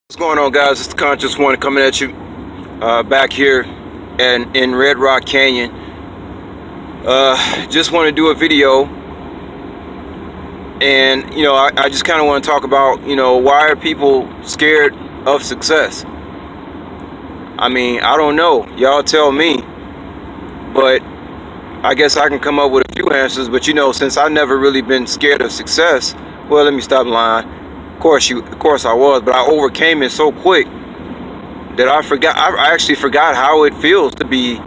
What's going on, guys? It's the Conscious One coming at you back here and in Red Rock Canyon. Just want to do a video, and I just kind of want to talk about why are people scared of success? I mean, I don't know. Y'all tell me, but I guess I can come up with a few answers. But since I've never really been scared of success, well, let me stop lying. Of course I was, but I overcame it so quick that I actually forgot how it feels to be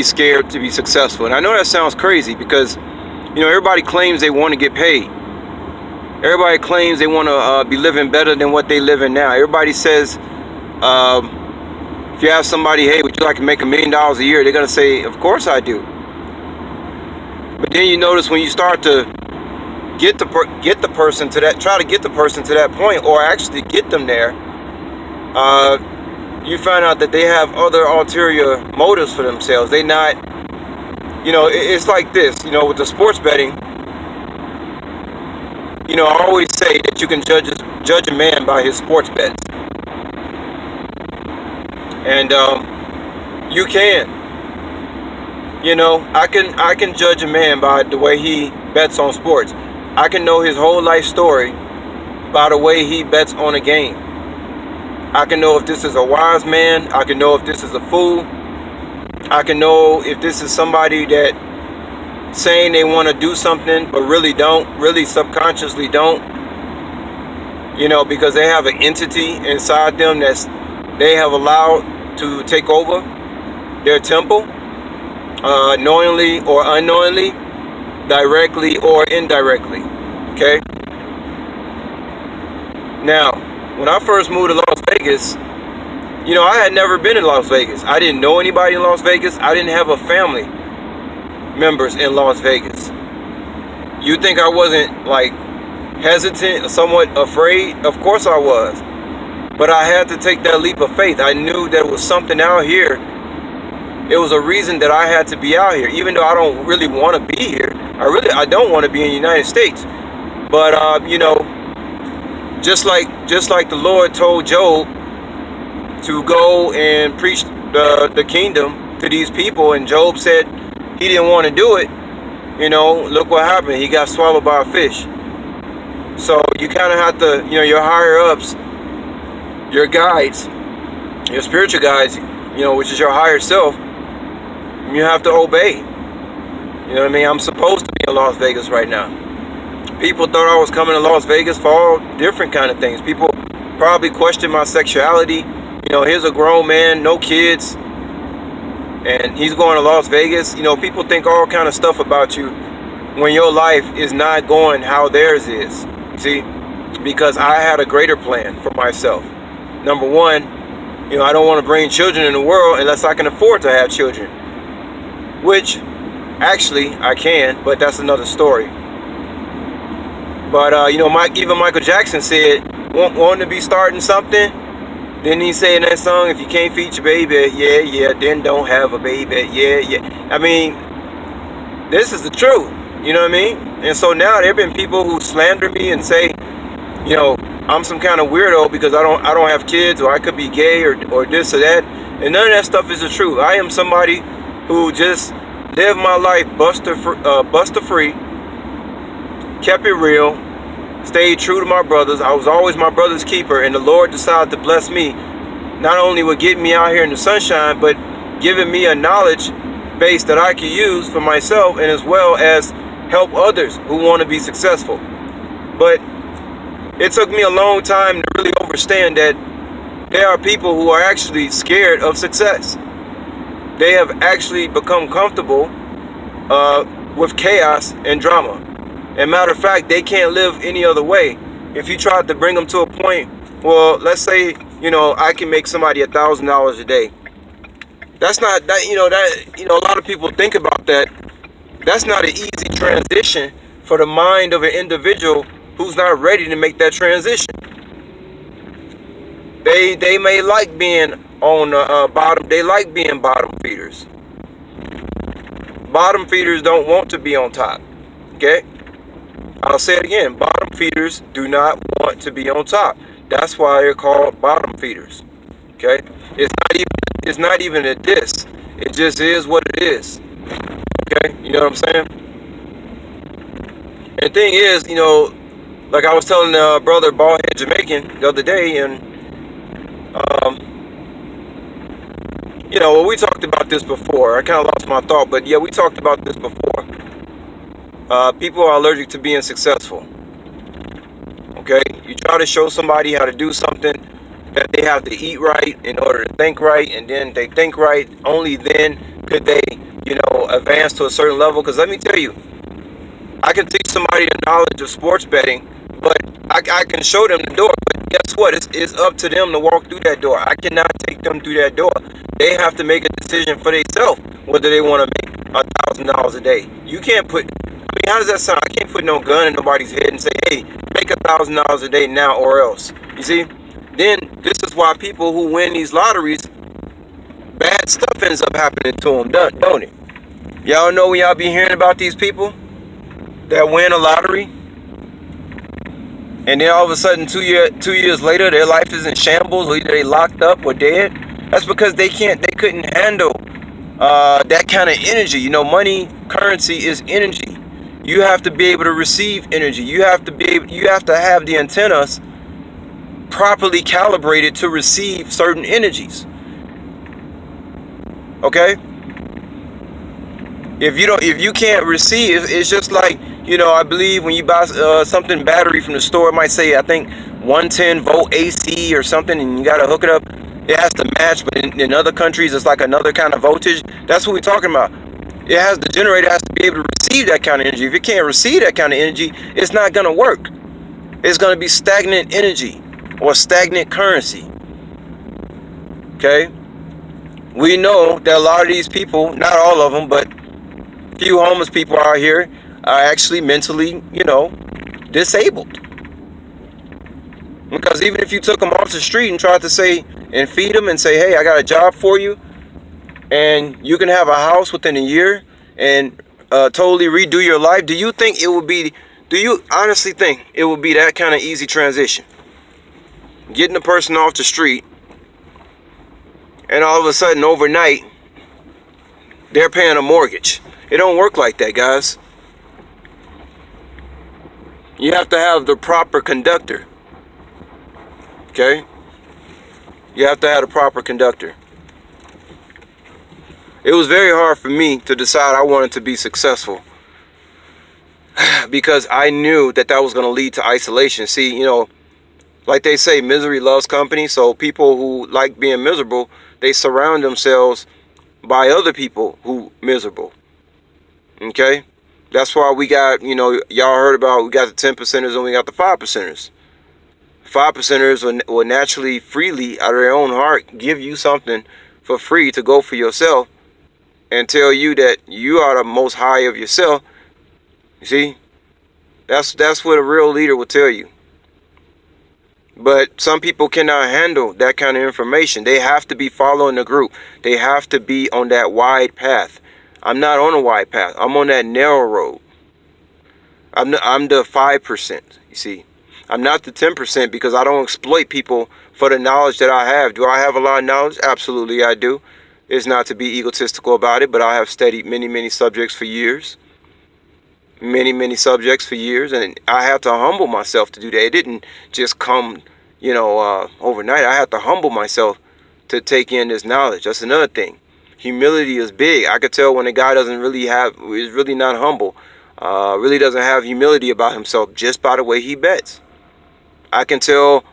scared to be successful. And I know that sounds crazy because everybody claims they want to get paid. Everybody claims they want to be living better than what they living now. Everybody says, if you ask somebody, hey, would you like to make $1 million a year, they're gonna say, of course I do. But then you notice when you start to get the person to that, try to get the person to that point, or actually get them there, you find out that they have other ulterior motives for themselves. They not, it's like this, with the sports betting. I always say that you can judge a man by his sports bets, and you can. I can judge a man by the way he bets on sports. I can know his whole life story by the way he bets on a game. I can know if this is a wise man. I can know if this is a fool. I can know if this is somebody that saying they want to do something but really don't, really subconsciously don't. Because they have an entity inside them that's they have allowed to take over their temple, knowingly or unknowingly, directly or indirectly. Okay. Now, when I first moved to Las Vegas, I had never been in Las Vegas. I didn't know anybody in Las Vegas. I didn't have a family members in Las Vegas. You think I wasn't like hesitant or somewhat afraid? Of course I was. But I had to take that leap of faith. I knew there was something out here. It was a reason that I had to be out here, even though I don't really want to be here. I don't want to be in the United States. But just like the Lord told Job to go and preach the kingdom to these people, and Job said he didn't want to do it. Look what happened. He got swallowed by a fish. So you kind of have to, your higher ups, your guides, your spiritual guides, which is your higher self. You have to obey. I'm supposed to be in Las Vegas right now. People thought I was coming to Las Vegas for all different kind of things. People probably questioned my sexuality. Here's a grown man, no kids, and he's going to Las Vegas. People think all kind of stuff about you when your life is not going how theirs is. See, because I had a greater plan for myself. Number one, I don't want to bring children in the world unless I can afford to have children. Which, actually, I can, but that's another story. But, even Michael Jackson said, wanting to be starting something. Then he said in that song, if you can't feed your baby, yeah, then don't have a baby, yeah. I mean, this is the truth, you know what I mean? And so now there have been people who slander me and say, I'm some kind of weirdo because I don't have kids, or I could be gay, or this or that. And none of that stuff is the truth. I am somebody who just lived my life buster free, kept it real, stayed true to my brothers. I was always my brother's keeper, and the Lord decided to bless me, not only with getting me out here in the sunshine, but giving me a knowledge base that I can use for myself, and as well as help others who want to be successful. But it took me a long time to really understand that there are people who are actually scared of success. They have actually become comfortable with chaos and drama. And matter of fact, they can't live any other way. If you tried to bring them to a point, well, let's say, I can make somebody $1,000 a day. That's not that, a lot of people think about that. That's not an easy transition for the mind of an individual who's not ready to make that transition. They may like being on the bottom. They like being bottom feeders. Bottom feeders don't want to be on top. Okay? I'll say it again. Bottom feeders do not want to be on top. That's why they're called bottom feeders. Okay, it's not even a diss. It just is what it is. Okay, you know what I'm saying? And the thing is, like I was telling brother Baldhead Jamaican the other day, and um, well, we talked about this before. I kind of lost my thought, but yeah, we talked about this before. People are allergic to being successful. Okay, you try to show somebody how to do something, that they have to eat right in order to think right, and then they think right. Only then could they, advance to a certain level. Because let me tell you, I can teach somebody the knowledge of sports betting, but I can show them the door. But guess what? It's up to them to walk through that door. I cannot take them through that door. They have to make a decision for themselves whether they want to make $1,000 a day. You can't put. I mean, how does that sound? I can't put no gun in nobody's head and say, "Hey, make $1,000 a day now or else." You see? Then this is why people who win these lotteries, bad stuff ends up happening to them, don't it? Y'all know when y'all be hearing about these people that win a lottery, and then all of a sudden 2 years later their life is in shambles, or either they locked up or dead. That's because they couldn't handle that kind of energy. Money, currency is energy. You have to be able to receive energy. You have to have the antennas properly calibrated to receive certain energies. Okay? If you can't receive, it's just like, I believe when you buy something battery from the store, it might say, I think 110 volt AC or something, and you got to hook it up. It has to match, but in other countries it's like another kind of voltage. That's what we're talking about. The generator has to be able to receive that kind of energy. If it can't receive that kind of energy, it's not going to work. It's going to be stagnant energy or stagnant currency. Okay? We know that a lot of these people, not all of them, but few homeless people out here are actually mentally, disabled. Because even if you took them off the street and tried to say and feed them and say, "Hey, I got a job for you, and you can have a house within a year and totally redo your life," do you honestly think it would be that kind of easy transition? Getting a person off the street, and all of a sudden overnight they're paying a mortgage. It don't work like that, guys. You have to have the proper conductor. Okay? You have to have the proper conductor. It was very hard for me to decide I wanted to be successful, because I knew that was going to lead to isolation. See, like they say, misery loves company. So people who like being miserable, they surround themselves by other people who miserable. Okay? That's why we got, y'all heard about, we got the 10%ers and we got the 5%ers. 5%ers will naturally, freely, out of their own heart, give you something for free to go for yourself and tell you that you are the most high of yourself. You see? That's what a real leader will tell you. But some people cannot handle that kind of information. They have to be following the group. They have to be on that wide path. I'm not on a wide path. I'm on that narrow road. I'm the 5%, you see. I'm not the 10% because I don't exploit people for the knowledge that I have. Do I have a lot of knowledge? Absolutely I do. It's not to be egotistical about it, but I have studied many, many subjects for years. Many subjects for years, and I had to humble myself to do that. It didn't just come, overnight. I had to humble myself to take in this knowledge. That's another thing. Humility is big. I could tell when a guy is really not humble, really doesn't have humility about himself just by the way he bets. I can tell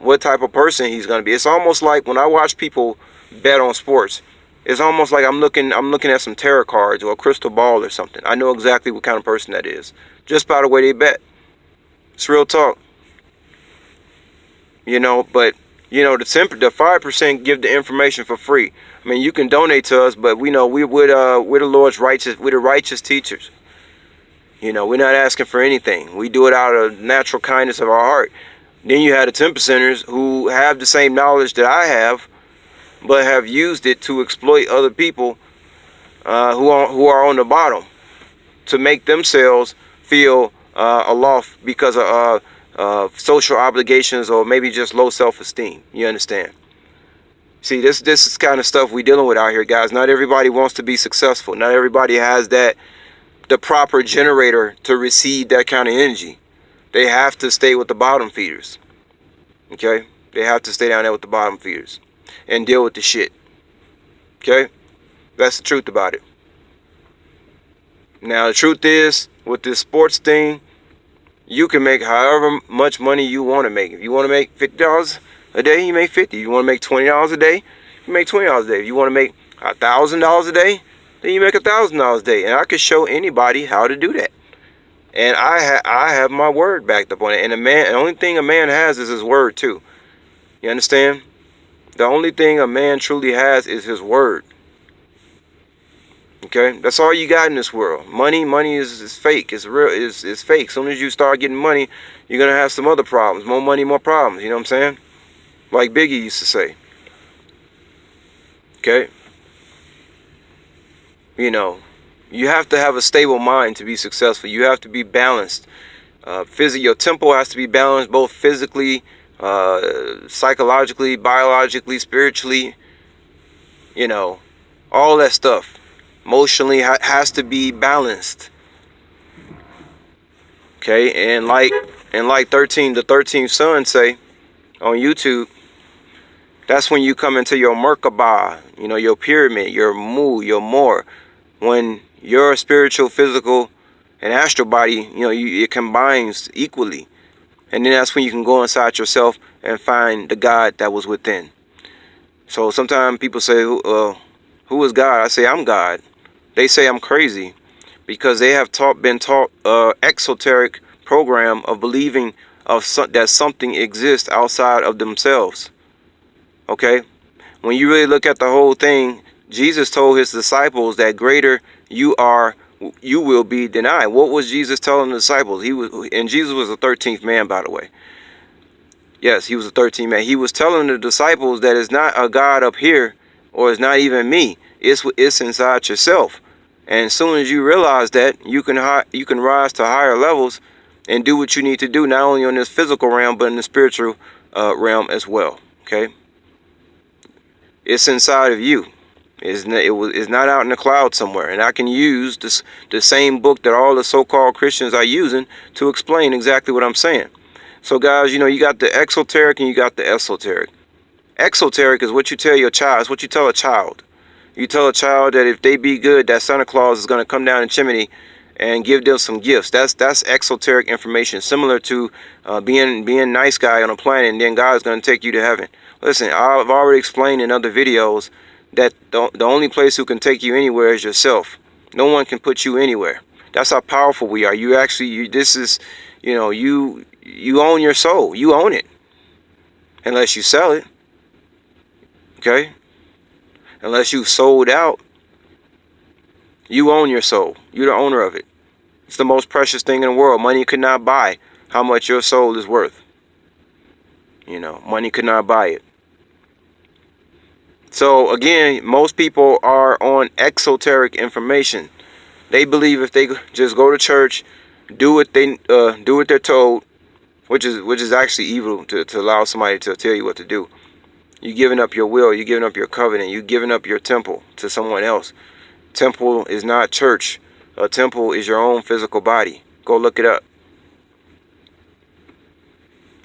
what type of person he's going to be. It's almost like when I watch people bet on sports, it's almost like I'm looking at some tarot cards or a crystal ball or something. I know exactly what kind of person that is just by the way they bet. It's real talk. But the 5% give the information for free. I mean, you can donate to us, but we know we're the Lord's righteous. We're the righteous teachers. We're not asking for anything. We do it out of natural kindness of our heart. Then you have the 10%ers who have the same knowledge that I have, but have used it to exploit other people who are on the bottom, to make themselves feel aloft because of social obligations, or maybe just low self-esteem. You understand? See, this is kind of stuff we dealing with out here, guys. Not everybody wants to be successful. Not everybody has the proper generator to receive that kind of energy. They have to stay with the bottom feeders. Okay? They have to stay down there with the bottom feeders and deal with the shit. Okay? That's the truth about it. Now, the truth is, with this sports thing, you can make however much money you want to make. If you want to make $50 a day, you make 50. If you want to make $20 a day, you make $20 a day. If you want to make $1,000 a day, then you make $1,000 a day. And I could show anybody how to do that. And I have my word backed up on it. And the only thing a man has is his word too. You understand? The only thing a man truly has is his word. Okay, that's all you got in this world. Money is fake. It's real. It's fake. As soon as you start getting money, you're gonna have some other problems. More money, more problems. You know what I'm saying? Like Biggie used to say. Okay. You know, you have to have a stable mind to be successful. You have to be balanced. Your tempo has to be balanced, both physically, psychologically, biologically, spiritually. You know, all that stuff. Emotionally has to be balanced. Okay, and like the 13th son say on YouTube, that's when you come into your Merkabah, you know, your pyramid, your Mu, your More, when your spiritual, physical, and astral body, you know, it combines equally, and then that's when you can go inside yourself and find the God that was within. So sometimes people say, who is God? I say, I'm God. They say I'm crazy because they have been taught exoteric program of believing that something exists outside of themselves. Okay? When you really look at the whole thing, Jesus told his disciples that greater you are, you will be than I. What was Jesus telling the disciples? Jesus was the 13th man, by the way. Yes, he was the 13th man. He was telling the disciples that it's not a God up here, or it's not even me. It's inside yourself. And as soon as you realize that, you can rise to higher levels and do what you need to do, not only on this physical realm, but in the spiritual realm as well. Okay? It's inside of you. It's not out in the cloud somewhere. And I can use the same book that all the so-called Christians are using to explain exactly what I'm saying. So guys, you know, you got the exoteric and you got the esoteric. Exoteric is what you tell your child. It's what you tell a child. You tell a child that if they be good, that Santa Claus is going to come down the chimney and give them some gifts. That's exoteric information, similar to being nice guy on a planet, and then God is going to take you to heaven. Listen, I've already explained in other videos that the only place who can take you anywhere is yourself. No one can put you anywhere. That's how powerful we are. You own your soul. You own it, unless you sell it. Okay. Unless you've sold out, you own your soul. You're the owner of it. It's the most precious thing in the world. Money could not buy how much your soul is worth. You know, money could not buy it. So again, most people are on exoteric information. They believe if they just go to church, do what they're told, which is actually evil to allow somebody to tell you what to do. You're giving up your will. You're giving up your covenant. You're giving up your temple to someone else. Temple is not church. A temple is your own physical body. Go look it up.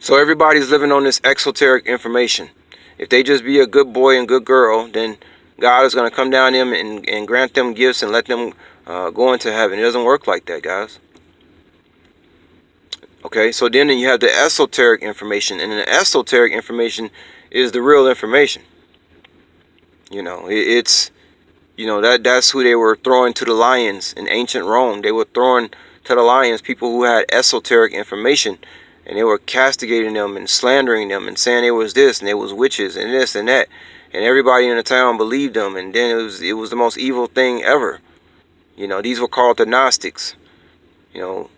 So everybody's living on this exoteric information. If they just be a good boy and good girl, then God is going to come down them and grant them gifts and let them go into heaven. It doesn't work like that, guys. Okay, so then you have the esoteric information, and the esoteric information is the real information. You know, that's who they were throwing to the lions in ancient Rome. They were throwing to the lions people who had esoteric information, and they were castigating them and slandering them and saying it was this and it was witches and this and that, and everybody in the town believed them, and then it was the most evil thing ever. You know, these were called the Gnostics. You know,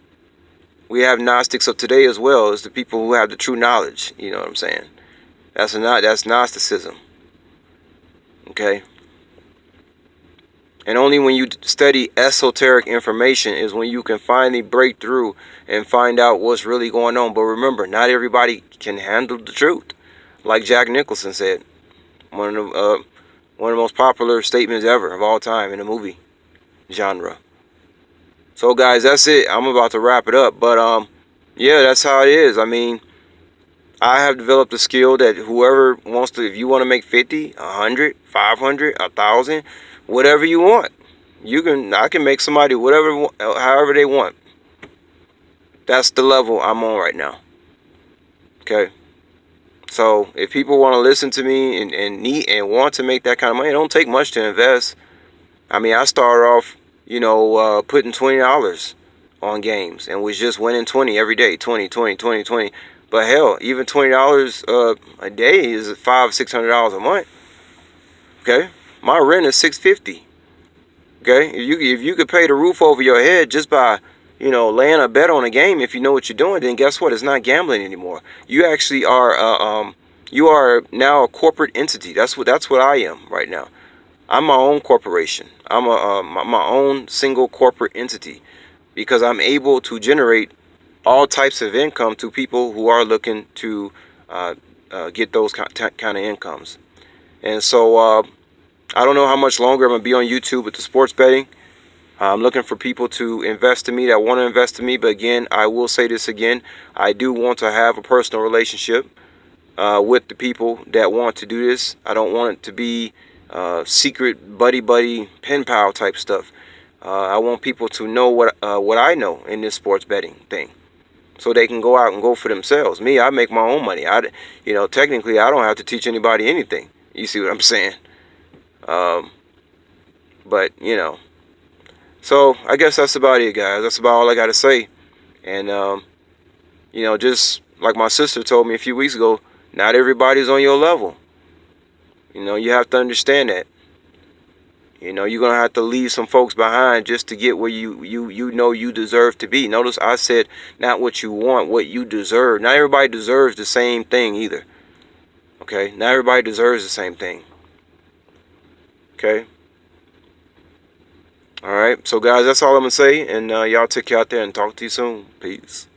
we have Gnostics of today as well as the people who have the true knowledge. You know what I'm saying? That's Gnosticism. Okay. And only when you study esoteric information is when you can finally break through and find out what's really going on. But remember, not everybody can handle the truth. Like Jack Nicholson said, one of the most popular statements ever of all time in the movie genre. So guys, that's it. I'm about to wrap it up. But yeah, that's how it is. I mean, I have developed a skill that whoever wants to, if you want to make 50, 100, 500, 1,000, whatever you want, I can make somebody whatever, however they want. That's the level I'm on right now. Okay. So if people want to listen to me and need and want to make that kind of money, it don't take much to invest. I mean, I started off, putting $20 on games and was just winning 20 every day, 20, 20, 20, 20. But hell, even $20 a day is $500-$600 a month. Okay, my rent is $650. Okay, if you could pay the roof over your head just by laying a bet on a game, if you know what you're doing, then guess what? It's not gambling anymore. You actually are you are now a corporate entity. That's what I am right now. I'm my own corporation. I'm my own single corporate entity because I'm able to generate all types of income to people who are looking to get those kind of incomes. And so I don't know how much longer I'm going to be on YouTube with the sports betting. I'm looking for people to invest in me that want to invest in me. But again, I will say this again. I do want to have a personal relationship with the people that want to do this. I don't want it to be secret buddy pen pal type stuff. I want people to know what I know in this sports betting thing, so they can go out and go for themselves. Me, I make my own money. Technically, I don't have to teach anybody anything. You see what I'm saying? But so I guess that's about it, guys. That's about all I got to say. And just like my sister told me a few weeks ago, not everybody's on your level. You have to understand that. You're gonna have to leave some folks behind just to get where you deserve to be. Notice I said not what you want, what you deserve. Not everybody deserves the same thing either. Okay? Not everybody deserves the same thing. Okay? Alright, so guys, that's all I'm gonna say, and y'all take care out there and talk to you soon. Peace.